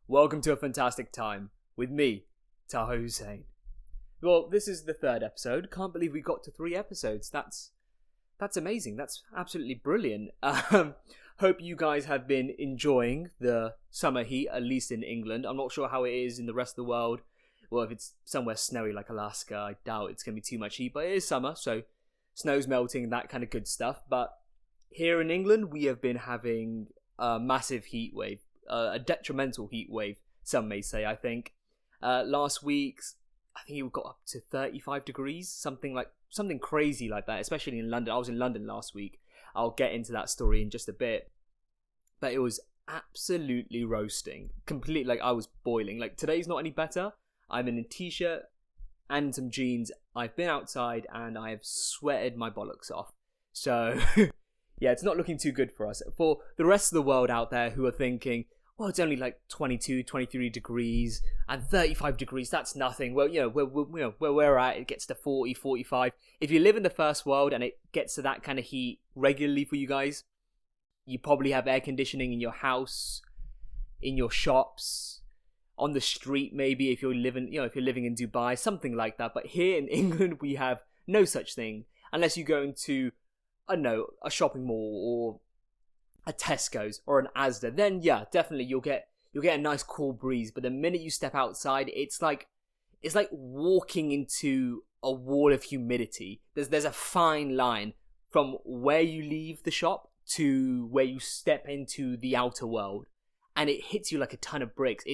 Welcome to a fantastic time with me, Taher Houssain. Well, this is the third episode. Can't believe we got to 3 episodes. That's amazing. That's absolutely brilliant. Hope you guys have been enjoying the summer heat, at least in England. I'm not sure how it is in the rest of the world. Well, if it's somewhere snowy like Alaska, I doubt it's going to be too much heat. But it is summer, so snow's melting, that kind of good stuff. But here in England, we have been having a massive heat wave. A detrimental heat wave, some may say, I think. Last week, I think it got up to 35 degrees, something crazy like that, especially in London. I was in London last week. I'll get into that story in just a bit. But it was absolutely roasting. Completely, like, I was boiling. Like, today's not any better. I'm in a t-shirt and some jeans. I've been outside and I have sweated my bollocks off. So, yeah, it's not looking too good for us. For the rest of the world out there who are thinking, well, it's only like 22, 23 degrees and 35 degrees. That's nothing. Well, where we're at, it gets to 40, 45. If you live in the first world and it gets to that kind of heat regularly for you guys, you probably have air conditioning in your house, in your shops, on the street maybe if you're living in Dubai, something like that. But here in England, we have no such thing unless you go into, I don't know, a shopping mall or a Tesco's or an Asda, then yeah, definitely you'll get a nice cool breeze. But the minute you step outside, it's like walking into a wall of humidity. There's a fine line from where you leave the shop to where you step into the outer world, and it hits you like a ton of bricks.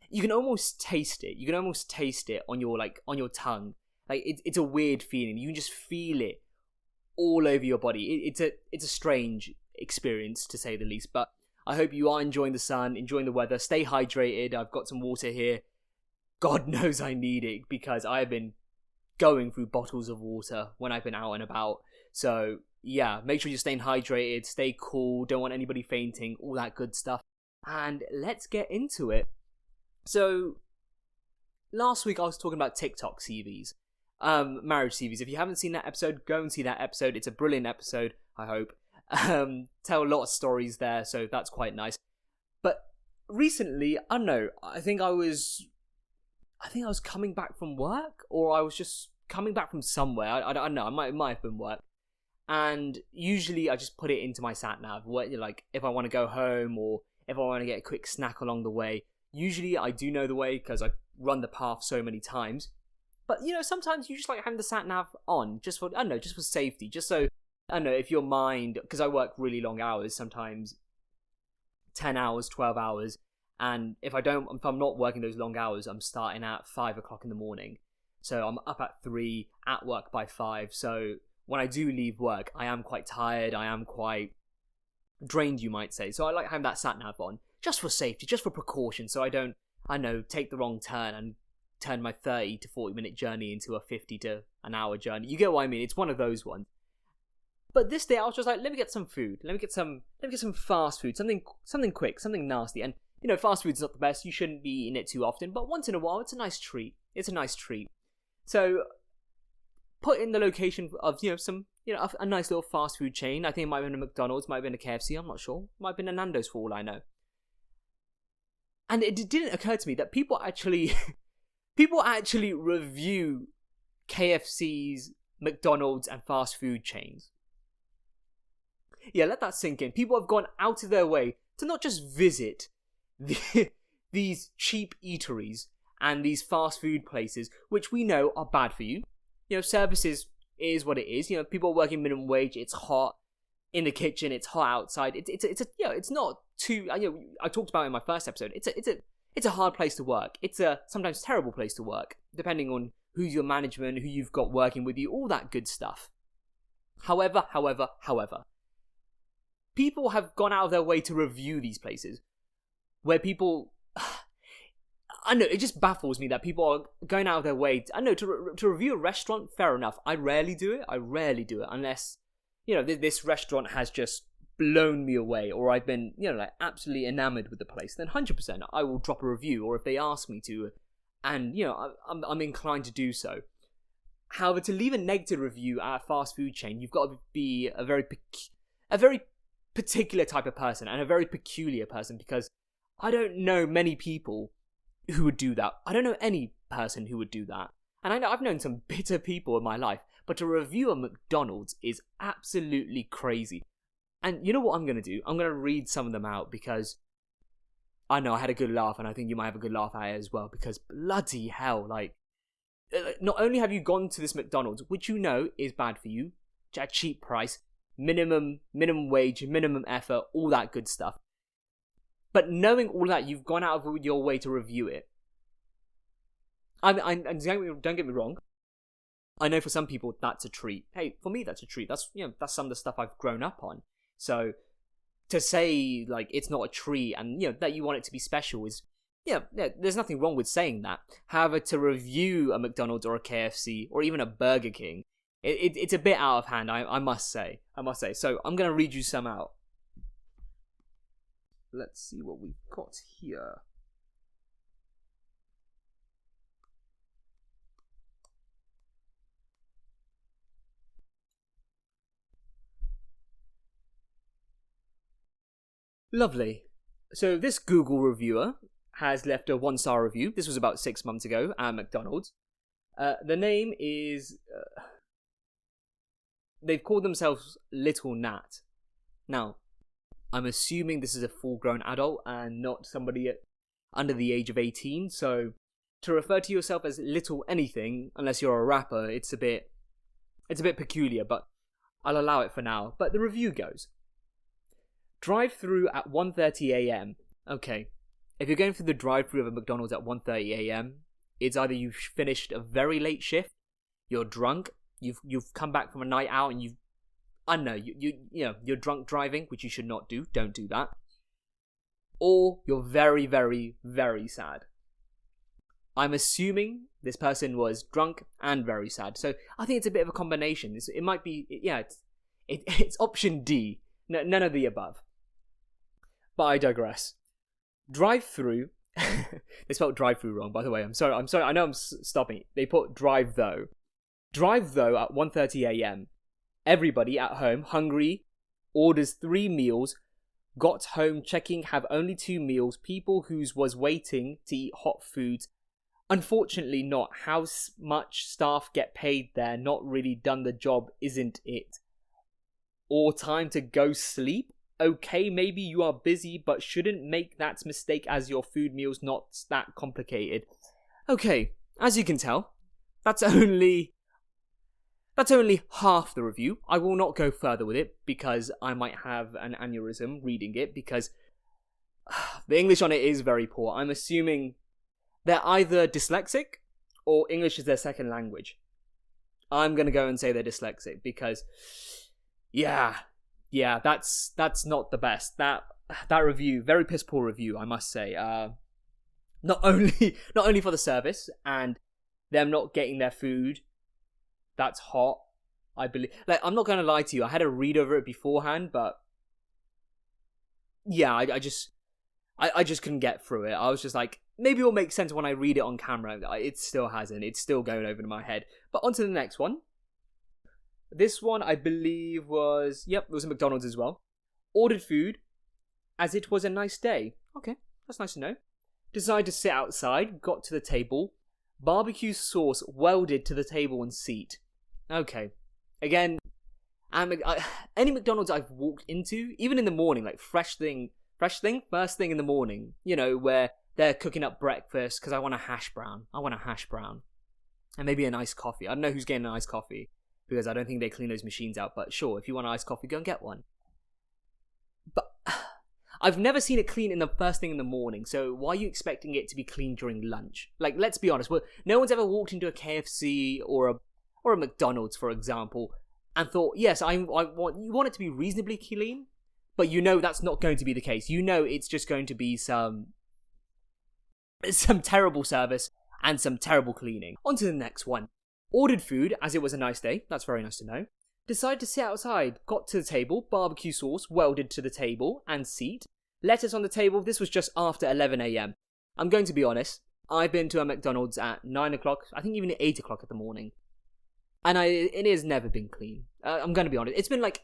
You can almost taste it. You can almost taste it on your tongue. Like it's a weird feeling. You can just feel it all over your body. It's a strange experience, to say the least. But I hope you are enjoying the sun, enjoying the weather. Stay hydrated. I've got some water here. God knows I need it because I have been going through bottles of water when I've been out and about. So yeah, make sure you're staying hydrated, stay cool, don't want anybody fainting, all that good stuff. And let's get into it. So last week I was talking about TikTok CVs, marriage CVs. If you haven't seen that episode, go and see that episode. It's a brilliant episode, I hope. Tell a lot of stories there, so that's quite nice. But recently, I don't know, I think I was coming back from work, or I was just coming back from somewhere. I don't know, it might have been work. And usually I just put it into my sat nav, like if I want to go home or if I want to get a quick snack along the way. Usually I do know the way because I run the path so many times. But sometimes you just like having the sat nav on just for safety, just so I don't know if your mind, because I work really long hours, sometimes 10 hours, 12 hours, and if I'm not working those long hours, I'm starting at 5 o'clock in the morning. So I'm up at 3, at work by 5. So when I do leave work, I am quite tired, I am quite drained, you might say. So I like having that sat nav on, just for safety, just for precaution, so I don't, take the wrong turn and turn my 30 to 40 minute journey into a 50 to an hour journey. You get what I mean? It's one of those ones. But this day I was just like, let me get some food. Let me get some fast food, something quick, something nasty. And fast food's not the best. You shouldn't be eating it too often, but once in a while, it's a nice treat. So put in the location of a nice little fast food chain. I think it might have been a McDonald's, might have been a KFC. I'm not sure. Might have been a Nando's for all I know. And it didn't occur to me that people actually review KFC's, McDonald's, and fast food chains. Yeah, let that sink in. People have gone out of their way to not just visit these cheap eateries and these fast food places, which we know are bad for you. Services is what it is. People are working minimum wage. It's hot in the kitchen. It's hot outside. It's not too. I talked about it in my first episode. It's a hard place to work. It's a sometimes terrible place to work, depending on who's your management, who you've got working with you, all that good stuff. However, people have gone out of their way to review these places where people, I know, it just baffles me that people are going out of their way, to review a restaurant. Fair enough. I rarely do it unless, this restaurant has just blown me away, or I've been, absolutely enamored with the place. Then 100% I will drop a review, or if they ask me to, and, I'm inclined to do so. However, to leave a negative review at a fast food chain, you've got to be a very particular type of person and a very peculiar person, because I don't know many people who would do that. I don't know any person who would do that. And I know I've known some bitter people in my life, but to review a McDonald's is absolutely crazy. And you know what I'm going to do? I'm going to read some of them out because I know I had a good laugh, and I think you might have a good laugh at it as well, because bloody hell, like, not only have you gone to this McDonald's, which you know is bad for you, at a cheap price, minimum wage, minimum effort, all that good stuff, but knowing all that, you've gone out of your way to review it. And don't get me wrong, I know for some people that's a treat. Hey, for me that's a treat. That's some of the stuff I've grown up on. So to say like it's not a treat and that you want it to be special is there's nothing wrong with saying that. However, to review a McDonald's or a KFC or even a Burger King, it's a bit out of hand. I must say. So I'm gonna read you some out. Let's see what we've got here. Lovely. So this Google reviewer has left a 1-star review. This was about 6 months ago at McDonald's. The name is... they've called themselves Little Nat. Now, I'm assuming this is a full-grown adult and not somebody under the age of 18. So to refer to yourself as Little anything, unless you're a rapper, it's a bit peculiar, but I'll allow it for now. But the review goes... Drive-through at 1:30 a.m. Okay, if you're going through the drive-through of a McDonald's at 1:30 a.m., it's either you've finished a very late shift, you're drunk, you've come back from a night out, and you're drunk driving, which you should not do. Don't do that. Or you're very, very, very sad. I'm assuming this person was drunk and very sad, so I think it's a bit of a combination. It might be, it's option D. No, none of the above. But I digress. Drive-through. They spelled drive-through wrong, by the way. I'm sorry. I know I'm stopping. They put drive though. Drive though at 1:30 a.m. Everybody at home, hungry, orders 3 meals. Got home checking, have only 2 meals. People whose was waiting to eat hot foods. Unfortunately not. How much staff get paid there? Not really done the job, isn't it? Or time to go sleep? Okay, maybe you are busy, but shouldn't make that mistake as your food meal's not that complicated. Okay, as you can tell, that's only half the review. I will not go further with it because I might have an aneurysm reading it because the English on it is very poor. I'm assuming they're either dyslexic or English is their second language. I'm going to go and say they're dyslexic because... Yeah, that's not the best. That review, very piss poor review, I must say. Not only for the service and them not getting their food that's hot, I believe. Like, I'm not gonna lie to you, I had a read over it beforehand, but yeah, I just couldn't get through it. I was just like, maybe it'll make sense when I read it on camera. It still hasn't. It's still going over in my head. But on to the next one. This one, I believe, was... Yep, it was a McDonald's as well. Ordered food, as it was a nice day. Okay, that's nice to know. Decided to sit outside, got to the table. Barbecue sauce welded to the table and seat. Okay. Again, any McDonald's I've walked into, even in the morning, like first thing first thing in the morning, where they're cooking up breakfast because I want a hash brown. And maybe an iced coffee. I don't know who's getting an iced coffee, because I don't think they clean those machines out, but sure, if you want an iced coffee, go and get one. But I've never seen it clean in the first thing in the morning, so why are you expecting it to be clean during lunch? Like, let's be honest, no one's ever walked into a KFC or a McDonald's, for example, and thought, yes, you want it to be reasonably clean, but that's not going to be the case. It's just going to be some terrible service and some terrible cleaning. On to the next one. Ordered food, as it was a nice day. That's very nice to know. Decided to sit outside. Got to the table. Barbecue sauce welded to the table and seat. Lettuce on the table. This was just after 11 a.m. I'm going to be honest. I've been to a McDonald's at 9 o'clock. I think even at 8 o'clock in the morning. And it has never been clean. I'm going to be honest. It's been like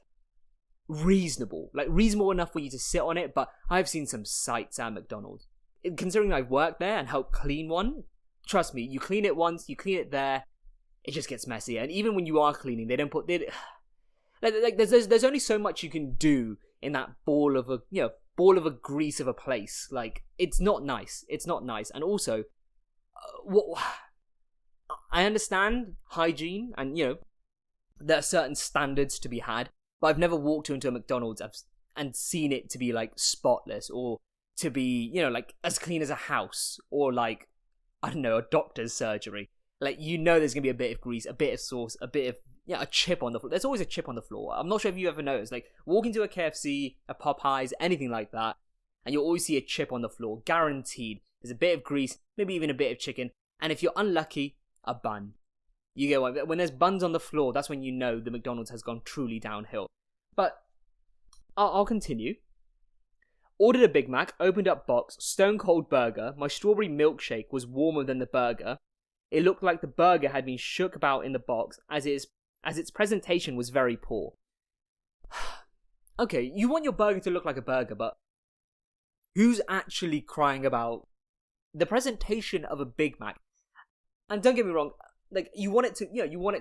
reasonable. Like, reasonable enough for you to sit on it, but I've seen some sights at McDonald's. Considering I've worked there and helped clean one, trust me, you clean it once, you clean it there, it just gets messy. And even when you are cleaning, they don't put... there's only so much you can do in that ball of a grease of a place. Like, it's not nice. It's not nice. And also, I understand hygiene and, there are certain standards to be had, but I've never walked into a McDonald's and seen it to be, like, spotless, or to be, like, as clean as a house, or, like, I don't know, a doctor's surgery. Like, there's gonna be a bit of grease, a bit of sauce, a bit of, a chip on the floor. There's always a chip on the floor. I'm not sure if you ever noticed, like, walk into a KFC, a Popeyes, anything like that, and you'll always see a chip on the floor. Guaranteed. There's a bit of grease, maybe even a bit of chicken, and if you're unlucky, a bun. You get what? When there's buns on the floor, that's when you know the McDonald's has gone truly downhill. But I'll continue. Ordered a Big Mac, opened up box, stone cold burger. My strawberry milkshake was warmer than the burger. It looked like the burger had been shook about in the box, as its presentation was very poor. Okay, you want your burger to look like a burger, but who's actually crying about the presentation of a Big Mac? And don't get me wrong, like, you want it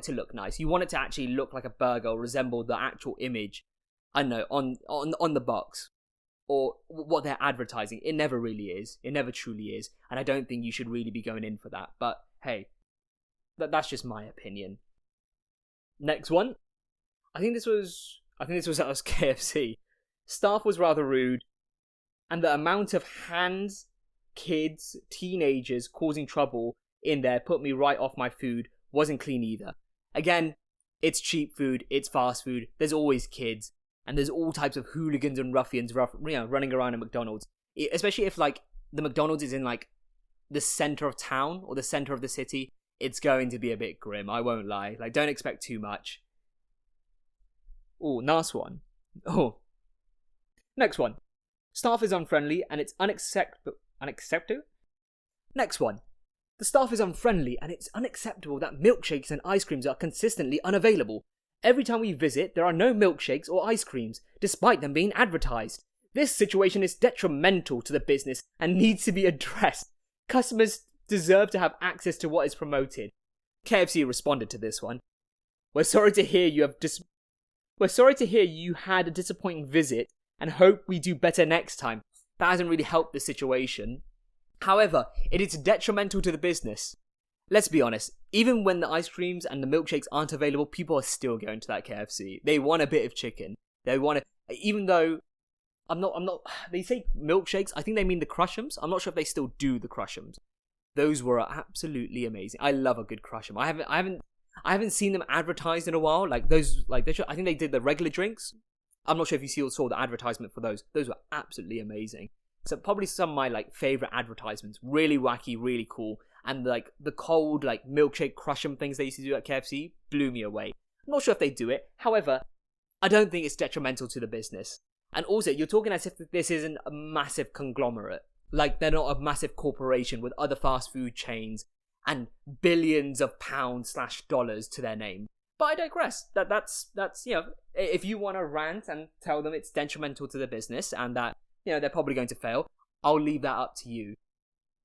to look nice. You want it to actually look like a burger or resemble the actual image, I don't know, on the box, or what they're advertising. It never really is. It never truly is. And I don't think you should really be going in for that. But hey, that's just my opinion. Next one. I think this was at KFC. Staff was rather rude, and the amount of hands, kids, teenagers causing trouble in there put me right off my food. Wasn't clean either. Again, it's cheap food, it's fast food, there's always kids, and there's all types of hooligans and ruffians running around at McDonald's. Especially if, like, the McDonald's is in, like, the center of town or the center of the city, it's going to be a bit grim, I won't lie. Like, don't expect too much. Oh, nice one. Oh. Next one. Staff is unfriendly and it's unacceptable. Next one. The staff is unfriendly and it's unacceptable that milkshakes and ice creams are consistently unavailable. Every time we visit, there are no milkshakes or ice creams, despite them being advertised. This situation is detrimental to the business and needs to be addressed. Customers deserve to have access to what is promoted. KFC responded to this one. We're sorry to hear you had a disappointing visit and hope we do better next time. That hasn't really helped the situation. However, it is detrimental to the business. Let's be honest, even when the ice creams and the milkshakes aren't available, people are still going to that KFC. They want a bit of chicken. They want to, even though I'm not, they say milkshakes, I think they mean the Crush'ems. I'm not sure if they still do the Crush'ems. Those were absolutely amazing. I love a good Crush'em. I haven't seen them advertised in a while. Like those, I think they did the regular drinks. I'm not sure if you saw the advertisement for those. Those were absolutely amazing. So probably some of my, like, favorite advertisements. Really wacky, really cool. And, like, the cold, like, milkshake Crush'em things they used to do at KFC blew me away. I'm not sure if they do it. However, I don't think it's detrimental to the business. And also, you're talking as if this isn't a massive conglomerate. Like, they're not a massive corporation with other fast food chains and billions of pounds/dollars to their name. But I digress. That's if you want to rant and tell them it's detrimental to the business and that, they're probably going to fail, I'll leave that up to you.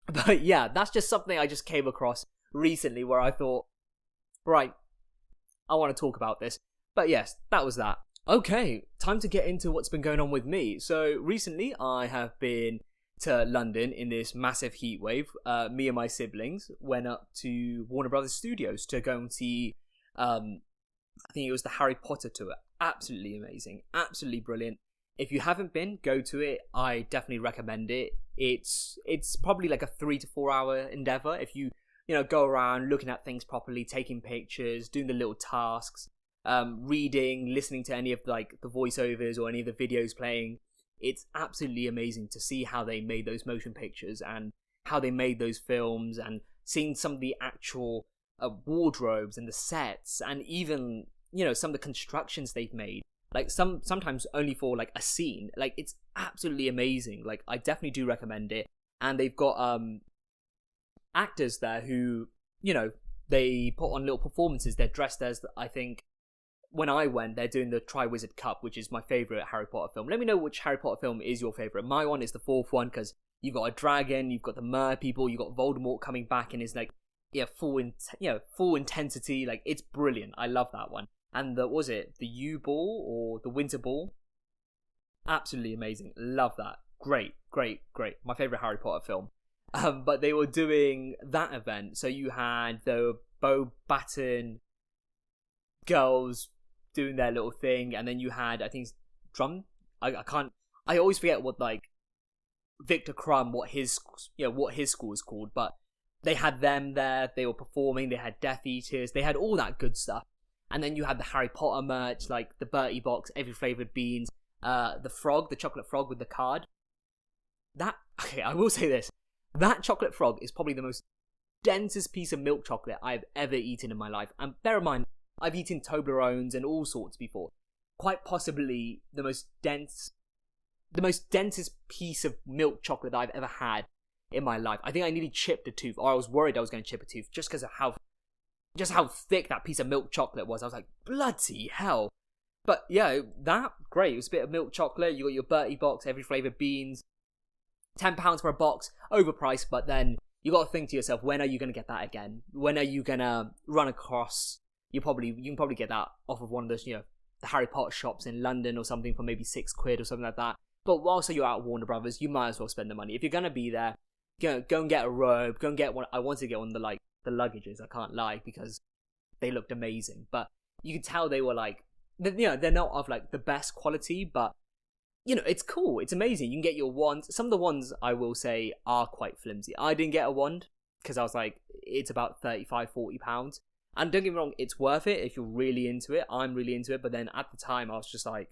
But yeah, that's just something I just came across recently where I thought, right, I want to talk about this. But yes, that was that. Okay, time to get into what's been going on with me. So recently I have been to London in this massive heat wave. Me and my siblings went up to Warner Brothers Studios to go and see, I think it was the Harry Potter tour. Absolutely amazing. Absolutely brilliant. If you haven't been, go to it. I definitely recommend it. It's probably like a 3 to 4 hour endeavor if you go around looking at things properly, taking pictures, doing the little tasks, reading, listening to any of the voiceovers or any of the videos playing. It's absolutely amazing to see how they made those motion pictures and how they made those films, and seeing some of the actual wardrobes and the sets, and even some of the constructions they've made. Like sometimes only for like a scene. Like, it's absolutely amazing. Like, I definitely do recommend it. And they've got actors there who, they put on little performances. They're dressed as, I think, when I went, they're doing the Triwizard Cup, which is my favourite Harry Potter film. Let me know which Harry Potter film is your favourite. My one is the fourth one, because you've got a dragon, you've got the mer people, you've got Voldemort coming back in his, like, full intensity. Like, it's brilliant. I love that one. And the U-Ball or the Winter Ball? Absolutely amazing. Love that. Great. My favourite Harry Potter film. But they were doing that event, so you had the Bow Baton girls doing their little thing, and then you had, I think, I always forget what, like, Victor Crumb, what his school is called, but they had them there, they were performing, they had Death Eaters, they had all that good stuff. And then you had the Harry Potter merch, like the Bertie box, every flavoured beans, the frog, the chocolate frog with the card. I will say this, that chocolate frog is probably the most densest piece of milk chocolate I've ever eaten in my life. And bear in mind, I've eaten Toblerones and all sorts before. Quite possibly the most densest piece of milk chocolate that I've ever had in my life. I think I nearly chipped a tooth, or I was worried I was going to chip a tooth, just because of how thick that piece of milk chocolate was. I was like, bloody hell. But yeah, that, great. It was a bit of milk chocolate. You got your Bertie box, every flavoured beans. £10 for a box, overpriced, but then you got to think to yourself, when are you going to get that again? When are you going to run across, you can probably get that off of one of those, the Harry Potter shops in London or something for maybe £6 or something like that. But whilst you're out at Warner Brothers, you might as well spend the money. If you're going to be there, go and get a robe, go and get one. I wanted to get one of the luggages, I can't lie, because they looked amazing. But you could tell they were like, they're not of like the best quality, but it's cool, it's amazing. You can get your wands. Some of the wands, I will say, are quite flimsy. I didn't get a wand because I was like, it's about £35-40. And don't get me wrong, it's worth it if you're really into it. I'm really into it, but then at the time I was just like,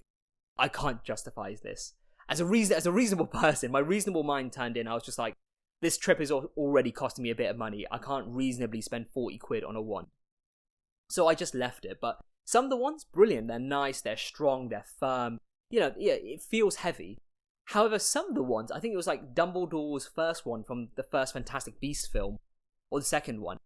I can't justify this. As a reasonable person, my reasonable mind turned in. I was just like, this trip is already costing me a bit of money. I can't reasonably spend £40 on a wand. So I just left it. But some of the ones, brilliant. They're nice, they're strong, they're firm. It feels heavy. However, some of the ones, I think it was like Dumbledore's first one from the first Fantastic Beasts film, or the second one.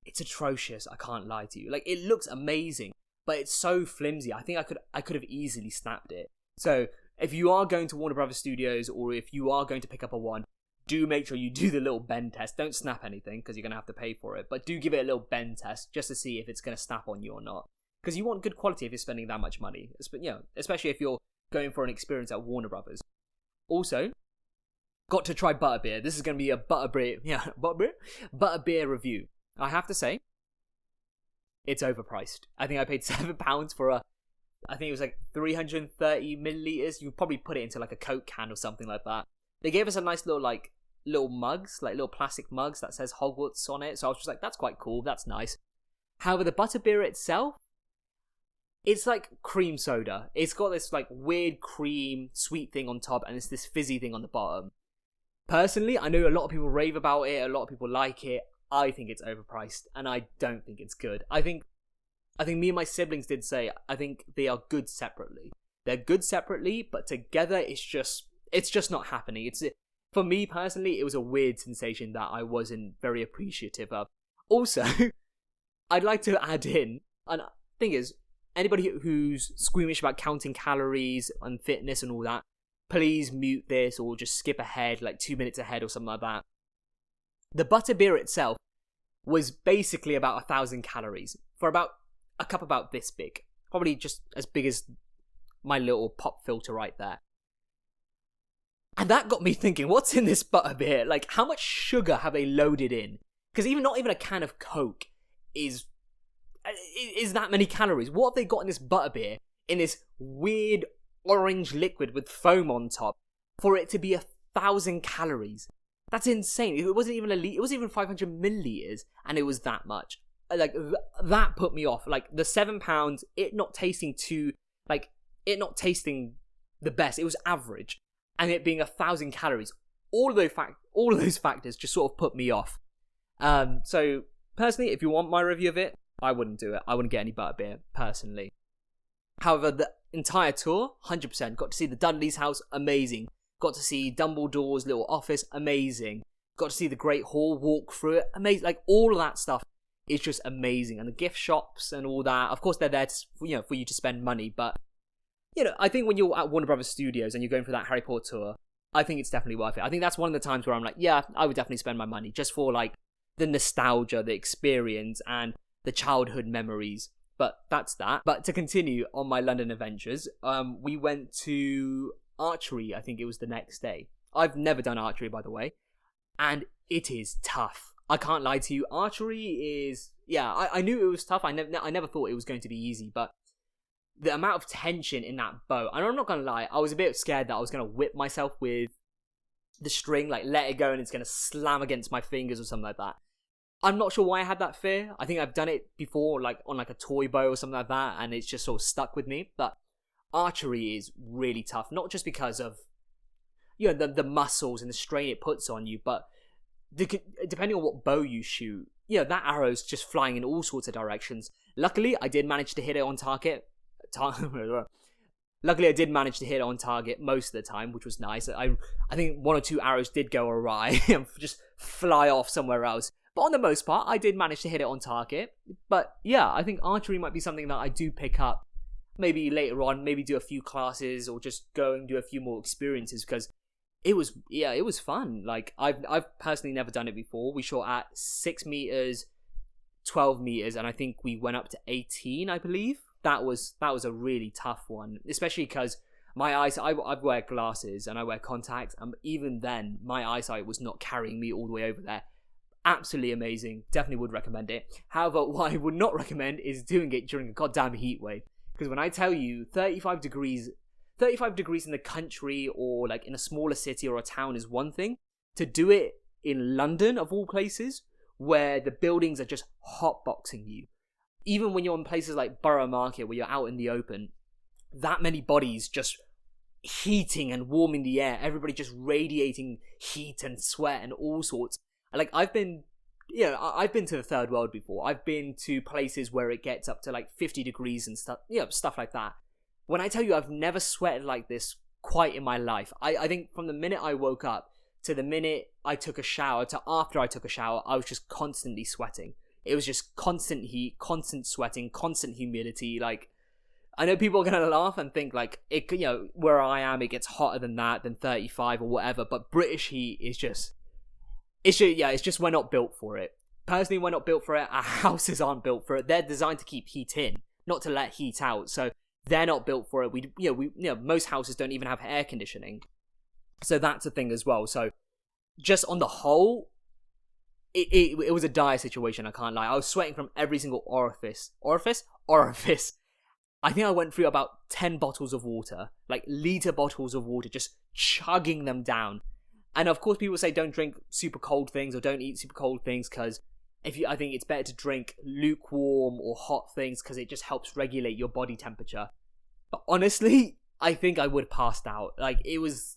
It's atrocious, I can't lie to you. Like, it looks amazing, but it's so flimsy. I think I could have easily snapped it. So, if you are going to Warner Brothers Studios, or if you are going to pick up a wand, do make sure you do the little bend test. Don't snap anything, because you're going to have to pay for it. But do give it a little bend test, just to see if it's going to snap on you or not. Because you want good quality if you're spending that much money. Especially if you're going for an experience at Warner Brothers. Also, got to try butterbeer. This is going to be a butterbeer review. I have to say, it's overpriced. I think I paid £7 for I think it was like 330 millilitres. You probably put it into like a Coke can or something like that. They gave us a nice little mugs, like little plastic mugs that says Hogwarts on it. So I was just like, that's quite cool, that's nice. However, the butterbeer itself, it's like cream soda. It's got this like weird cream sweet thing on top, and it's this fizzy thing on the bottom. Personally, I know a lot of people rave about it, a lot of people like it. I think it's overpriced, and I don't think it's good. I think me and my siblings did say, I think they are good separately. They're good separately, but together it's just not happening. For me personally, it was a weird sensation that I wasn't very appreciative of. Also, I'd like to add in, and the thing is, anybody who's squeamish about counting calories and fitness and all that, please mute this or just skip ahead, like 2 minutes ahead or something like that. The butterbeer itself was basically about 1,000 calories for about a cup about this big. Probably just as big as my little pop filter right there. And that got me thinking, what's in this butterbeer? Like, how much sugar have they loaded in? Because not even a can of Coke is that many calories. What have they got in this butterbeer, in this weird orange liquid with foam on top, for it to be 1,000 calories? That's insane. It wasn't even a litre, it wasn't even 500 millilitres, and it was that much. Like, that put me off. Like, the £7, it not tasting the best. It was average. And it being 1,000 calories. All of those factors just sort of put me off. So, personally, if you want my review of it, I wouldn't do it. I wouldn't get any butterbeer, personally. However, the entire tour, 100%. Got to see the Dudley's house, amazing. Got to see Dumbledore's little office, amazing. Got to see the Great Hall, walk through it, amazing. Like, all of that stuff is just amazing. And the gift shops and all that, of course, they're there to, for you to spend money. But, I think when you're at Warner Brothers Studios and you're going for that Harry Potter tour, I think it's definitely worth it. I think that's one of the times where I'm like, yeah, I would definitely spend my money just for like the nostalgia, the experience, and the childhood memories. But that's that. But to continue on my London adventures, we went to archery. I think it was the next day. I've never done archery, by the way, and it is tough. I can't lie to you. Archery is, I knew it was tough. I never thought it was going to be easy, but the amount of tension in that bow, and I'm not gonna lie, I was a bit scared that I was gonna whip myself with the string, like let it go and it's gonna slam against my fingers or something like that. I'm not sure why I had that fear. I think I've done it before, like on like a toy bow or something like that, and it's just sort of stuck with me. But archery is really tough, not just because of the muscles and the strain it puts on you, but depending on what bow you shoot, that arrow's just flying in all sorts of directions. Luckily, I did manage to hit it on target. Luckily, I did manage to hit it on target most of the time, which was nice. I think 1 or 2 arrows did go awry and just fly off somewhere else. But on the most part, I did manage to hit it on target. But yeah, I think archery might be something that I do pick up maybe later on, maybe do a few classes or just go and do a few more experiences, because it was fun. Like I've personally never done it before. We shot at 6 meters, 12 meters, and I think we went up to 18, I believe. That was a really tough one, especially because my eyes, I wear glasses and I wear contacts, and even then my eyesight was not carrying me all the way over there. Absolutely amazing. Definitely would recommend it. However, what I would not recommend is doing it during a goddamn heat wave, because when I tell you 35 degrees in the country or like in a smaller city or a town is one thing, to do it in London of all places where the buildings are just hotboxing you. Even when you're in places like Borough Market where you're out in the open, that many bodies just heating and warming the air, everybody just radiating heat and sweat and all sorts. Like I've been to the third world before. I've been to places where it gets up to like 50 degrees and stuff, stuff like that. When I tell you I've never sweated like this quite in my life, I think from the minute I woke up to the minute I took a shower to after I took a shower, I was just constantly sweating. It was just constant heat, constant sweating, constant humidity. Like, I know people are going to laugh and think like, it, where I am, it gets hotter than that, than 35 or whatever. But British heat is just, it's just we're not built for it. Personally, we're not built for it. Our houses aren't built for it. They're designed to keep heat in, not to let heat out. So they're not built for it. Most houses don't even have air conditioning. So that's a thing as well. So just on the whole, it was a dire situation, I can't lie. I was sweating from every single orifice. I think I went through about 10 bottles of water, like liter bottles of water, just chugging them down. And of course people say don't drink super cold things or don't eat super cold things, because I think it's better to drink lukewarm or hot things because it just helps regulate your body temperature. But honestly, I think I would have passed out. Like it was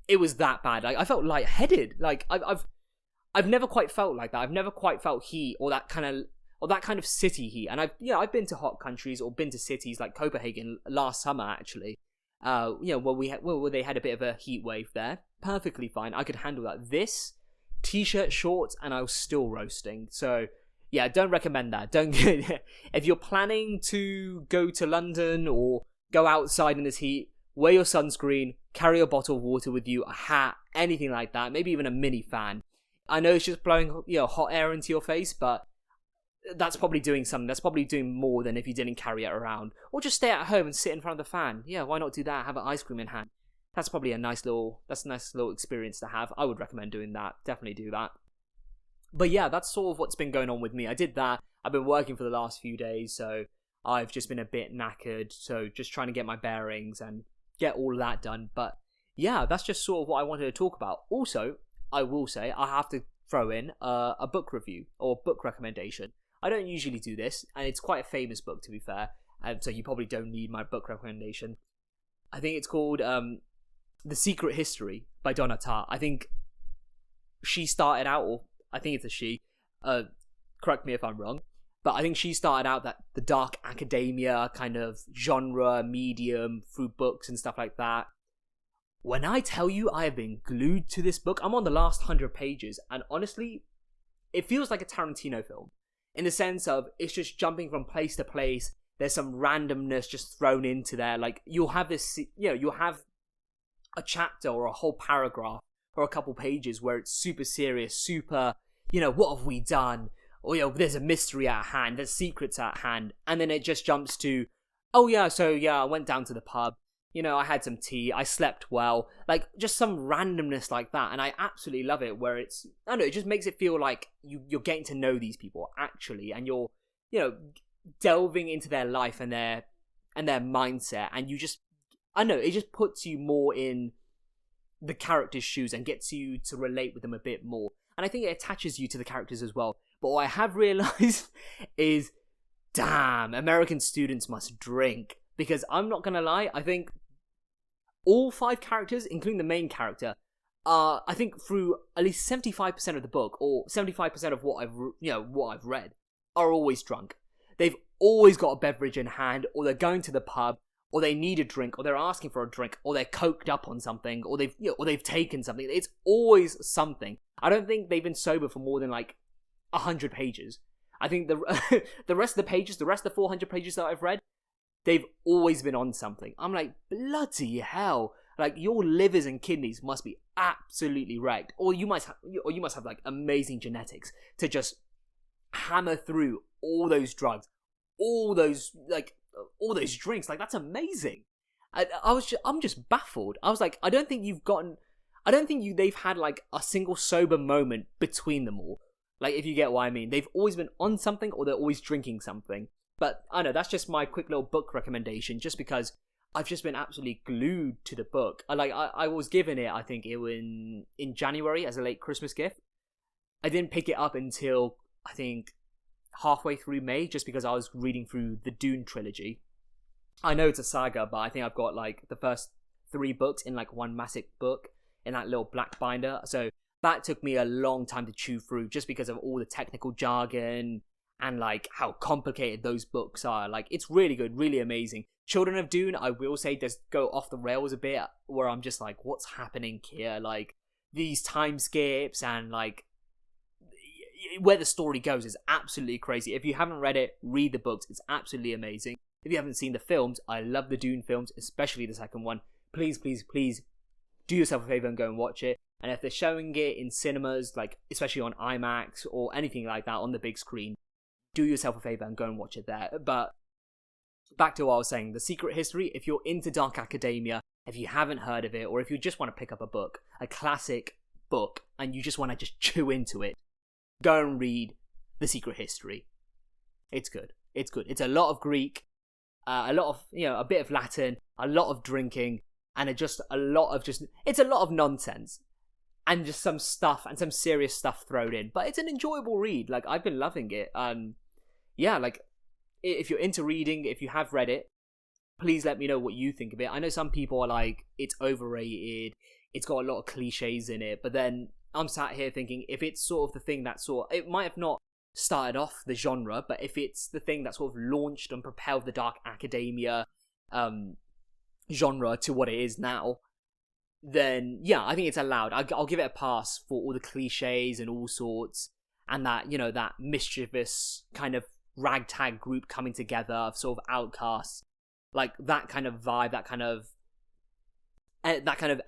that bad. Like I felt lightheaded. Like I've never quite felt like that. I've never quite felt heat or that kind of city heat. And I've been to hot countries or been to cities like Copenhagen last summer actually. Where they had a bit of a heat wave there. Perfectly fine. I could handle that. This t-shirt, shorts, and I was still roasting. So yeah, don't recommend that. Don't if you're planning to go to London or go outside in this heat, wear your sunscreen, carry a bottle of water with you, a hat, anything like that. Maybe even a mini fan. I know it's just blowing hot air into your face, but that's probably doing something. That's probably doing more than if you didn't carry it around. Or just stay at home and sit in front of the fan. Yeah, why not do that? Have an ice cream in hand. That's probably a nice little experience to have. I would recommend doing that. Definitely do that. But yeah, that's sort of what's been going on with me. I did that. I've been working for the last few days, so I've just been a bit knackered. So just trying to get my bearings and get all of that done. But yeah, that's just sort of what I wanted to talk about. Also, I will say I have to throw in a book review or book recommendation. I don't usually do this, and it's quite a famous book to be fair, and so you probably don't need my book recommendation. I think it's called The Secret History by Donna Tartt. I think she started out, or I think it's a she, correct me if I'm wrong, but I think she started out that the dark academia kind of genre, medium, through books and stuff like that. When I tell you I have been glued to this book, I'm on the last 100 pages, and honestly, it feels like a Tarantino film. in the sense of it's just jumping from place to place. There's some randomness just thrown into there. Like, you'll have this, you'll have a chapter or a whole paragraph or a couple pages where it's super serious, super, what have we done? Or, there's a mystery at hand, there's secrets at hand. And then it just jumps to, I went down to the pub. I had some tea, I slept well. Like, just some randomness like that. And I absolutely love it, where it just makes it feel like you're getting to know these people, actually. And you're, delving into their life and their mindset. And you just, it just puts you more in the character's shoes and gets you to relate with them a bit more. And I think it attaches you to the characters as well. But what I have realised is, damn, American students must drink. Because I'm not going to lie, I think all 5 characters, including the main character, I think through at least 75% of the book, or 75% of what I've read, are always drunk. They've always got a beverage in hand, or they're going to the pub, or they need a drink, or they're asking for a drink, or they're coked up on something, or they've taken something. It's always something. I don't think they've been sober for more than like 100 pages. I think the rest of the pages, the rest of the 400 pages that I've read, they've always been on something. I'm like, bloody hell! Like, your livers and kidneys must be absolutely wrecked, or you must have like amazing genetics to just hammer through all those drugs, all those drinks. Like, that's amazing. I'm just baffled. I was like, I don't think they've had like a single sober moment between them all. Like, if you get what I mean. They've always been on something, or they're always drinking something. But I know that's just my quick little book recommendation, just because I've just been absolutely glued to the book. I was given it, I think, in January as a late Christmas gift. I didn't pick it up until, I think, halfway through May, just because I was reading through the Dune trilogy. I know it's a saga, but I think I've got like the first 3 books in like one massive book in that little black binder. So that took me a long time to chew through, just because of all the technical jargon and like how complicated those books are. Like, it's really good, really amazing. Children of Dune, I will say, does go off the rails a bit, where I'm just like, what's happening here? Like, these time skips and like where the story goes is absolutely crazy. If you haven't read it, read the books. It's absolutely amazing. If you haven't seen the films, I love the Dune films, especially the second one. Please, please, please do yourself a favor and go and watch it. And if they're showing it in cinemas, like especially on IMAX or anything like that on the big screen, do yourself a favor and go and watch it there. But back to what I was saying, The Secret History, if you're into dark academia, if you haven't heard of it, or if you just want to pick up a book, a classic book, and you just want to just chew into it, go and read The Secret History. It's good. It's good. It's a lot of Greek, a lot of, a bit of Latin, a lot of drinking, and it's a lot of nonsense. And just some stuff, and some serious stuff thrown in. But it's an enjoyable read. Like, I've been loving it. Yeah, like, if you're into reading, if you have read it, please let me know what you think of it. I know some people are like, it's overrated, it's got a lot of cliches in it, but then I'm sat here thinking, if it's sort of the thing that it might have not started off the genre, but if it's the thing that sort of launched and propelled the dark academia genre to what it is now, then yeah, I think it's allowed. I'll give it a pass for all the cliches and all sorts, and that, that mischievous kind of ragtag group coming together of sort of outcasts, like that kind of vibe, that kind of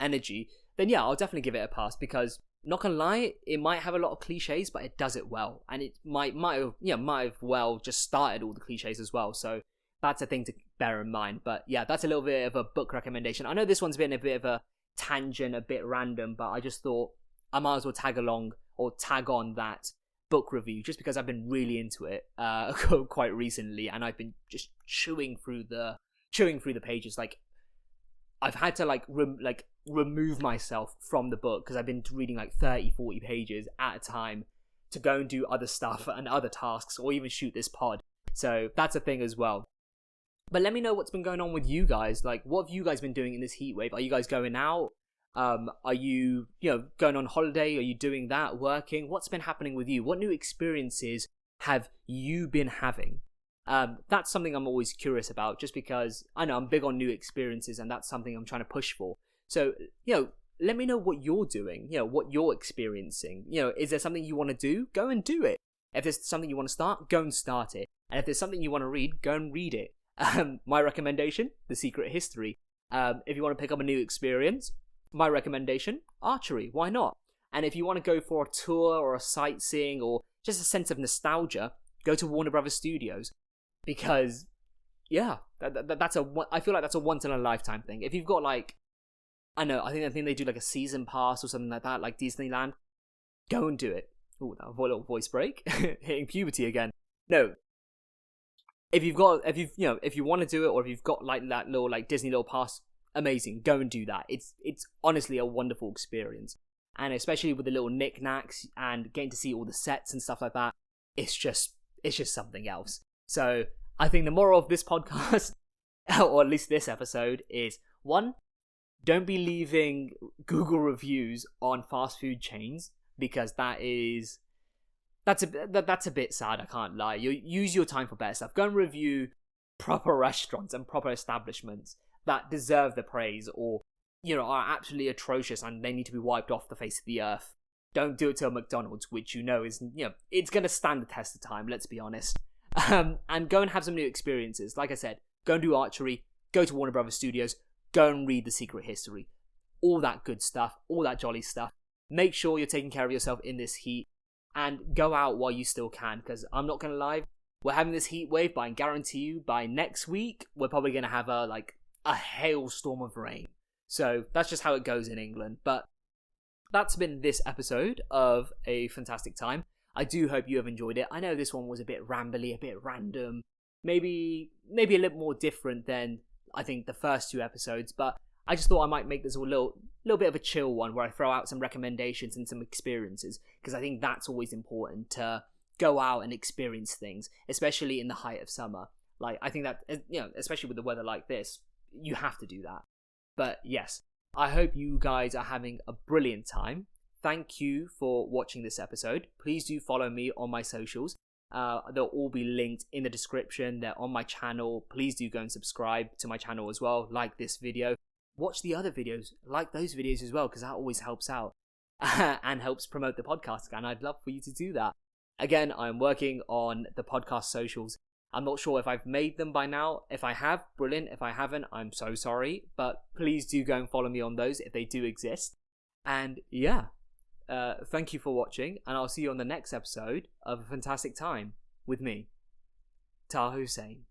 energy. Then yeah, I'll definitely give it a pass, because not gonna lie, it might have a lot of cliches, but it does it well, and it might have well just started all the cliches as well. So that's a thing to bear in mind. But yeah, that's a little bit of a book recommendation. I know this one's been a bit of a tangent, a bit random, but I just thought I might as well tag on that book review, just because I've been really into it quite recently, and I've been just chewing through the pages. Like, I've had to remove myself from the book, because I've been reading like 30-40 pages at a time to go and do other stuff and other tasks, or even shoot this pod. So that's a thing as well. But let me know what's been going on with you guys. Like, what have you guys been doing in this heat wave? Are you guys going out? Are you, going on holiday? Are you doing that, working? What's been happening with you? What new experiences have you been having? That's something I'm always curious about, just because I know I'm big on new experiences, and that's something I'm trying to push for. So, let me know what you're doing, what you're experiencing. Is there something you want to do? Go and do it. If there's something you want to start, go and start it. And if there's something you want to read, go and read it. My recommendation, The Secret History. If you want to pick up a new experience, my recommendation, archery. Why not? And if you want to go for a tour or a sightseeing or just a sense of nostalgia, go to Warner Brothers Studios. Because, yeah, I feel like that's a once in a lifetime thing. If you've got like, I think they do like a season pass or something like that, like Disneyland, go and do it. Oh, that little voice break, hitting puberty again. No, if you want to do it, or if you've got like that little like Disney little pass, amazing, go and do that. It's honestly a wonderful experience, and especially with the little knickknacks and getting to see all the sets and stuff like that, it's just something else. So I think the moral of this podcast, or at least this episode, is 1, don't be leaving Google reviews on fast food chains, because that's a bit sad, I can't lie. You use your time for better stuff. Go and review proper restaurants and proper establishments that deserve the praise, or are absolutely atrocious and they need to be wiped off the face of the earth. Don't do it to a McDonald's, which is it's gonna stand the test of time. Let's be honest. And go and have some new experiences. Like I said, go and do archery. Go to Warner Brothers Studios. Go and read The Secret History. All that good stuff. All that jolly stuff. Make sure you're taking care of yourself in this heat. And go out while you still can, because I'm not going to lie, we're having this heat wave, but I guarantee you by next week, we're probably going to have a hailstorm of rain. So that's just how it goes in England. But that's been this episode of A Fantastic Time. I do hope you have enjoyed it. I know this one was a bit rambly, a bit random, maybe a little more different than I think the first 2 episodes, but I just thought I might make this a little bit of a chill one where I throw out some recommendations and some experiences, because I think that's always important, to go out and experience things, especially in the height of summer. Like, I think that, especially with the weather like this, you have to do that. But yes, I hope you guys are having a brilliant time. Thank you for watching this episode. Please do follow me on my socials. They'll all be linked in the description. They're on my channel. Please do go and subscribe to my channel as well. Like this video. Watch the other videos, like those videos as well, because that always helps out and helps promote the podcast, and I'd love for you to do that. Again, I'm working on the podcast socials. I'm not sure if I've made them by now. If I have, brilliant. If I haven't, I'm so sorry, but please do go and follow me on those if they do exist. And yeah, thank you for watching, and I'll see you on the next episode of A Fantastic Time with me, Taher Houssain.